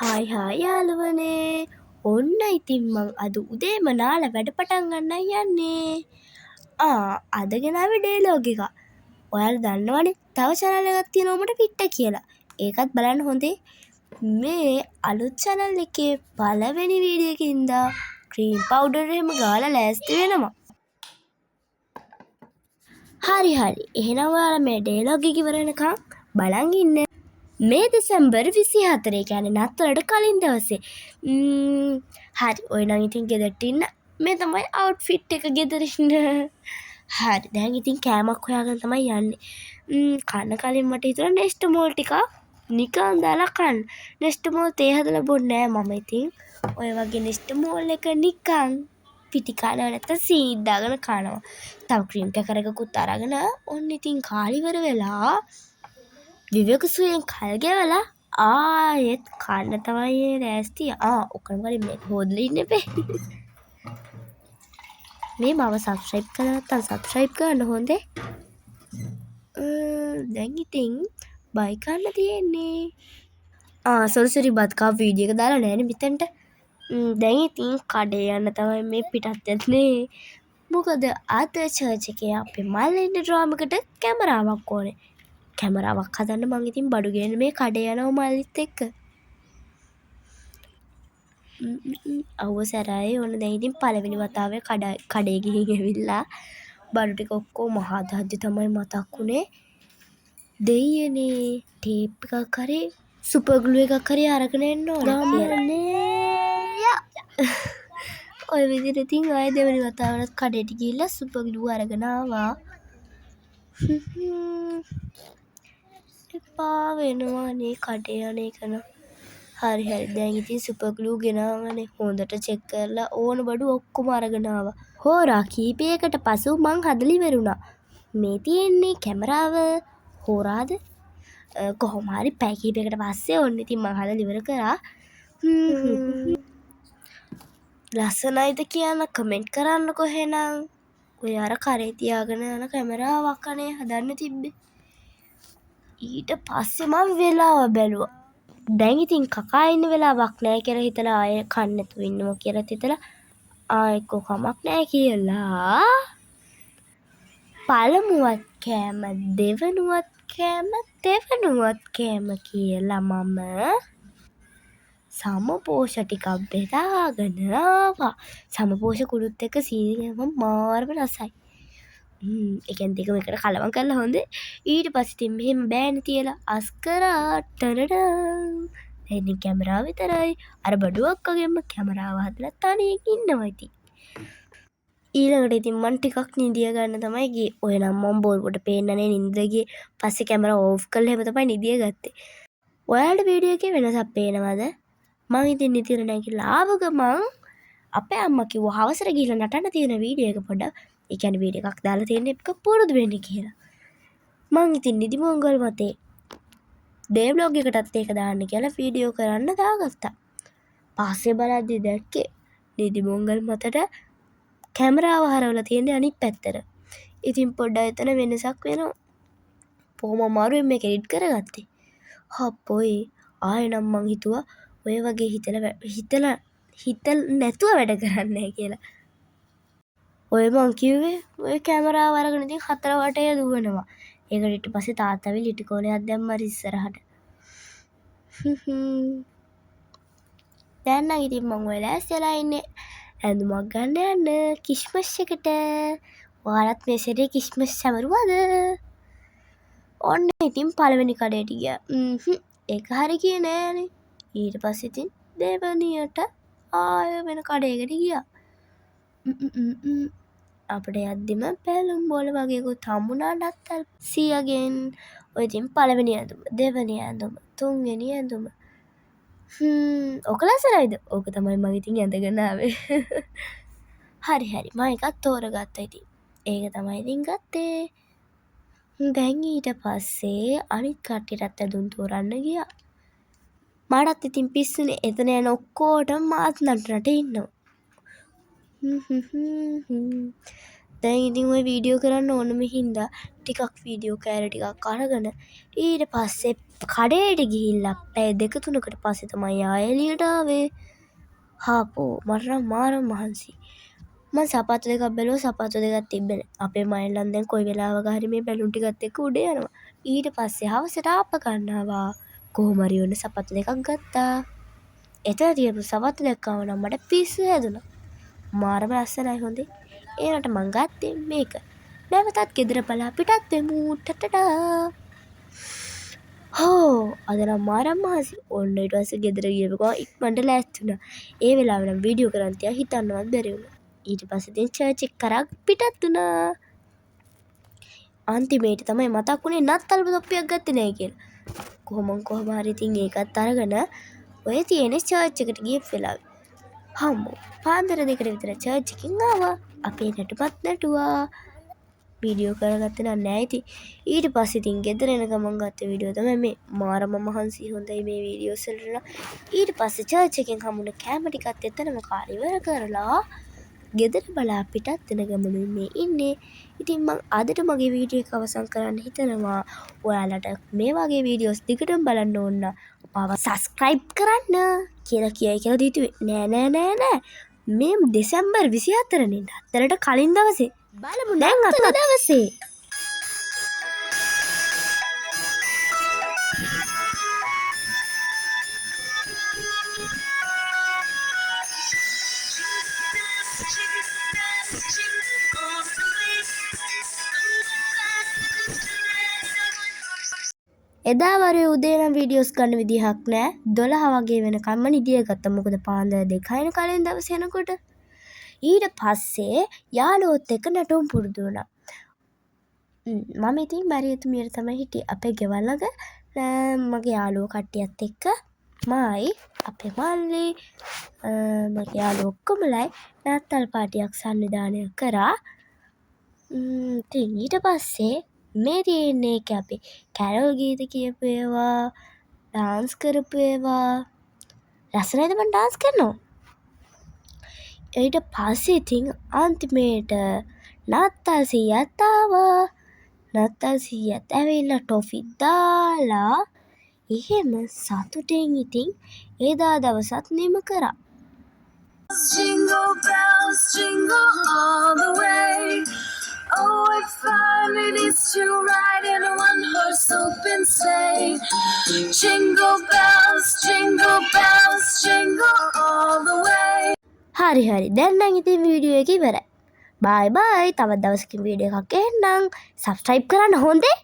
Hi hi යාළුවනේ. ඔන්න ඉතින් මං අද උදේම නාලා වැඩ පටන් ගන්නයි යන්නේ. අද ගෙනාවේ ඩේලොග් එක. ඔයාලා දන්නවනේ තව channel එකක් තියෙනවා මට පිට්ට කියලා. ඒකත් බලන්න හොඳේ. මේ අලුත් channel එකේ පළවෙනි වීඩියෝ එකකින්ද ක්‍රීම් පවුඩර් එහෙම ගාලා ලෑස්ති වෙනවා. හරි. එහෙනම් ඔයාලා මේ ඩේලොග් එක ඉවර වෙනකන් බලන් ඉන්න. මේ දෙසැම්බර් 24 කියන්නේ නත්තලට කලින් දවසේ. හරි ඔය නම් ඉතින් ගෙදරට ඉන්න. මේ තමයි අවුට්ෆිට් එක ගෙදර ඉන්න. හරි දැන් ඉතින් කෑමක් හොයාගෙන තමයි යන්නේ. කන්න කලින් මට හිතුණා නෙස්ටමෝල් ටිකක් නිකන් දාලා කන්න. නෙස්ටමෝල් තේ හදලා බොන්නේ නෑ මම ඉතින්. ඔය වගේ නෙස්ටමෝල් එක නිකන් පිටි කනවා නැත්නම් සීනි දාගෙන කනවා. තව ක්‍රීම් කැකරකුත් අරගෙන ඔන්න ඉතින් කාලිවර වෙලා විවේක සුවයෙන් කල් ගෙවලා ආයෙත් කන්න තමයි ලෑස්ති. ඔක්කොම කලින් මේක හොදලා ඉන්න එපේ. මේ මම සබ්ස්ක්‍රයිබ් කරලා නැත්නම් සබ්ස්ක්‍රයිබ් කරන්න හොඳේ. දැන් ඉතින් බයි කන්න තියෙන්නේ. සොරි බත් කප් වීඩියෝ එක දාලා නෑනේ මෙතනට. දැන් ඉතින් කඩේ යන්න තමයි මේ පිටත් යන්නේ. මොකද අද චර්ච් එකේ අපේ මල්ලින්ට ඩ්‍රාම එකට කැමරාවක් ඕනේ. කැමරාවක් හදන්න මං ඉතින් බඩු ගෙන මේ කඩේ යනවා මල්ලිත් එක්ක. අවුව සැරයි ඕන දැන් ඉතින් පළවෙනි වතාවේ කඩේ ගිහින් ඇවිල්ලා බඩු ටික ඔක්කොම හදද්දි තමයි මතක් වුණේ දෙයියනේ ටේප් එකක් හරි සුපර් ග්ලූ එකක් හරි අරගෙන එන්න ඕනේ. ඔය විදිහට ඉතින් ආයෙ දෙවෙනි වතාවටත් කඩේට ගිහිල්ලා සුපර් ග්ලූ අරගෙන ආවා. එපා වෙනවානේ කඩේ යන එක නම්. හරි දැන් ඉතින් සුපර් ග්ලූ ගෙනාවනේ හොඳට චෙක් කරලා ඕන බඩු ඔක්කොම අරගෙන ආවා. හෝරා කීපයකට පසු මං හදලා ඉවරුණා. මේ තියෙන්නේ කැමරාව හෝරාද කොහොම හරි පැය කීපයකට පස්සේ ඔන්න ඉතින් මං හදලා ඉවර කරා. ලස්සනයිද කියන කමෙන්ට් කරන්නකෝ එහෙනම්. ඔය අර කරේ තියාගෙන යන කැමරාවක් අනේ හදන්න තිබ්බේ. ඊට පස්සේ මම වෙලාව බැලුවා. දැන් ඉතින් කකා ඉන්න වෙලාවක් නැහැ කියලා හිතලා ආයෙ කන්න නැතුව ඉන්නවා කියලා හිතලා එක්කෝ කමක් නැහැ කියලා පළමුවත් කෑම දෙවනුවත් කෑම තෙවනුවත් කෑම කියලා මම සමපෝෂ ටිකක් බෙදාගෙන ආවා. සමපෝෂ කුඩුත් එක්ක සීනි කෑම මාරම රසයි. ඒ කියන්නේ දෙකම එකට කලවම් කරලා හොඳේ. ඊට පස්සේ ඉතින් මෙහෙම බෑනේ තියලා අස් කරා ටනඩන්. එන්නේ කැමරාව විතරයි. අර බඩුවක් වගේම කැමරාව හදලා තනියෙන් ඉන්නවා ඉතින්. ඊළඟට ඉතින් මං ටිකක් නිදිය ගන්න තමයි ගියේ. ඔය නම් මම බෝල්පොට පේන්නනේ නින්ද ගියේ. පස්සේ කැමරාව ඕෆ් කරලා එහෙම තමයි නිදිය ගත්තේ. ඔයාලට වීඩියෝ එකේ වෙනසක් පේනවද? මං ඉතින් නිදියට නැගිටලා ආව ගමන් අපේ අම්මා කිව්වා හවසට ගිහලා නටන්න තියෙන වීඩියෝ එක පොඩ්ඩක් ඒ කියන්නේ වීඩියෝ එකක් දාලා තියෙන එක පුරුදු වෙන්න කියලා. මං ඉතින් නිදි මොංගල් මතේ ඩේ බ්ලොග් එකටත් ඒක දාන්න කියලා වීඩියෝ කරන්න දාගත්තා. පස්සේ බලද්දි දැක්කේ නිදි මොංගල් මතට කැමරාව හරවලා තියෙන්නේ අනිත් පැත්තට. ඉතින් පොඩ්ඩක් එතන වෙනසක් වෙනවා. කොහොම අමාරුවෙන් මේක එඩිට් කරගත්තේ. හප්පොයි ආයෙනම් මං හිතුවා ඔය වගේ හිතල නැතුව වැඩ කරන්නේ කියලා. ඔය මං කිව්වේ ඔය කැමරාව අරගෙන ඉතින් හතර වටේ දුවනවා. ඒකට ඊට පස්සේ තාත්තාවි ලිටි කෝණයක් දැම්මා ඉස්සරහට. දැන් නම් ඉතින් මං ඔය ලෑස්තිලා ඉන්නේ ඇඳුමක් ගන්න යන්න කිස්මස් එකට. ඔයාලත් මේ සැරේ කිස්මස් සමරුවද? ඔන්න ඉතින් පළවෙනි කඩේට ගියා. ඒක හරි ගියේ නෑනේ. ඊට පස්සේ ඉතින් දෙවනියට ආය වෙන කඩේකට ගියා. අපිට යද්දිම පැලුම් බෝල වගේකුත් හම්බුණා නත්තල් සීයාගෙන්. ඔය ඉතින් පළවෙනි ඇඳුම, දෙවෙනි ඇඳුම, තුන්වෙනි ඇඳුම. ඔක ලස්සනයිද? ඕක තමයි මම ඉතින් ඇඳගෙන ආවේ. හරි මම එකක් තෝරගත්තා ඉතින්. ඒක තමයි ඉතින් ගත්තේ. දැන් ඊට පස්සේ අනිත් කට්ටියටත් ඇඳුම් තෝරන්න ගියා. මටත් ඉතින් පිස්සුනේ එතන යන ඔක්කොටම මාත් නටනට ඉන්නවා. දැන් ඉතින් ඔය වීඩියෝ කරන්න ඕනම හින්දා ටිකක් වීඩියෝ කෑලි ටිකක් අරගෙන ඊට පස්සේ කඩේට ගිහිල්ලා පැය 2-3කට පස්සේ තමයි ආයෙ එළියට ආවේ. හාපෝ මට නම් මාරම මහන්සි. මං සපත්තු දෙකක් බැලුවා සපත්තු දෙකක් තිබ්බේ නෑ. අපේ මයින්ලන් දැන් කොයි වෙලාවක හරි මේ බැලුන් ටිකත් එක්ක උඩ යනවා. ඊට පස්සේ හවසට ආප්ප ගන්නවා. කොහොම හරි ඔන්න සපත්තු දෙකක් ගත්තා. එතන තියපු සපත්තු දැක්කම නම් මට පිස්සු හැදුනා. මාරම ලස්සනයි හොඳේ. ඒකට මං ගත්තේ මේක. නැවතත් ගෙදර බලා පිටත් වෙමු ටටටා. හෝ අද නම් මාරම මහන්සි. ඔන්න ඊට පස්සේ ගෙදර ගියපු ගමන් ඉක්මනට ලෑස්ති වුණා. ඒ වෙලාවෙ නම් වීඩියෝ කරන් තියා හිතන්නවත් බැරි වුණා. ඊට පස්සේ ඉතින් චර්ච් එක කරා පිටත් වුණා. අන්තිමේට තමයි මතක් වුණේ නත්තල් තොප්පියක් ගත්තේ නැහැ කියලා. කොහොම හරි ඉතින් ඒකත් අරගෙන ඔය තියෙන චර්ච් එකට ගිය වෙලාවෙ හම්බෝ පාන්දර 2කට විතර චර්ච් එකකින් ආවා. අපේ නටුපත් නටුවා. වීඩියෝ කරගත්තේ නැහැ ඉතින්. ඊට පස්සේ ඉතින් ගෙදර එන ගමන් ගත්ත වීඩියෝ තමයි මේ. මාරම මහන්සි හොඳයි මේ වීඩියෝස් වලට. ඊට පස්සේ චර්ච් එකෙන් හම්බුන කැම ටිකත් එතනම කාලි ඉවර කරලා ගෙදර බලා පිටත් වෙන ගමනුයි මේ ඉන්නේ. ඉතින් මං අදට මගේ වීඩියෝ එක අවසන් කරන්න හිතනවා. ඔයාලට මේ වගේ වීඩියෝස් දිගටම බලන්න ඕන නම් මාව සබ්ස්ක්‍රයිබ් කරන්න කියලා කියයි කියලා දීතුවේ. නෑ. මේ දෙසැම්බර් 24 වෙනිදා අතරට කලින් දවසේ බලමු දැන් අත දවසේ. එදා වරේ උදේ නම් වීඩියෝස් ගන්න විදිහක් නෑ. 12 වගේ වෙනකම්ම නිදිය ගත්තා. මොකද පාන්දර 2යින කලින් දවසේ යනකොට. ඊට පස්සේ යාළුවොත් එක්ක නැටුම් පුරුදු වුණා. මම ඉතින් මරියතුමියට තමයි හිටියේ. අපේ ගෙවල් ළඟ මගේ යාළුවෝ කට්ටියත් එක්ක මායි අපේ මල්ලි මගේ යාළුවෝ ඔක්කොමලයි නත්තල් පාටියක් සංවිධානය කරා. ඉතින් ඊට පස්සේ මේ තියෙන්නේ ඒක අපි කැරල් ගීත කියපු ඒවා ඩාන්ස් කරපු ඒවා ලස්සනයිද මම ඩාන්ස් කරනවා. ඊට පස්සේ ඉතින් අන්තිමේට නත්තල් සීයාත් ආවා. නත්තල් සීයාත් ඇවිල්ලා ටොෆි දාලා එහෙම සතුටෙන් ඉතින් එදා දවසත් නිම කරා. Jingle bells jingle all the way. Oh, what fun it is to ride in a one-horse open sleigh. Jingle bells, jingle all the way. හරි දැන් නම් ඉතින් වීඩියෝ එක ඉවරයි. බයි බයි. තවත් දවසකින් වීඩියෝ එකක් එන්නම්. සබ්ස්ක්‍රයිබ් කරන්න හොඳේ.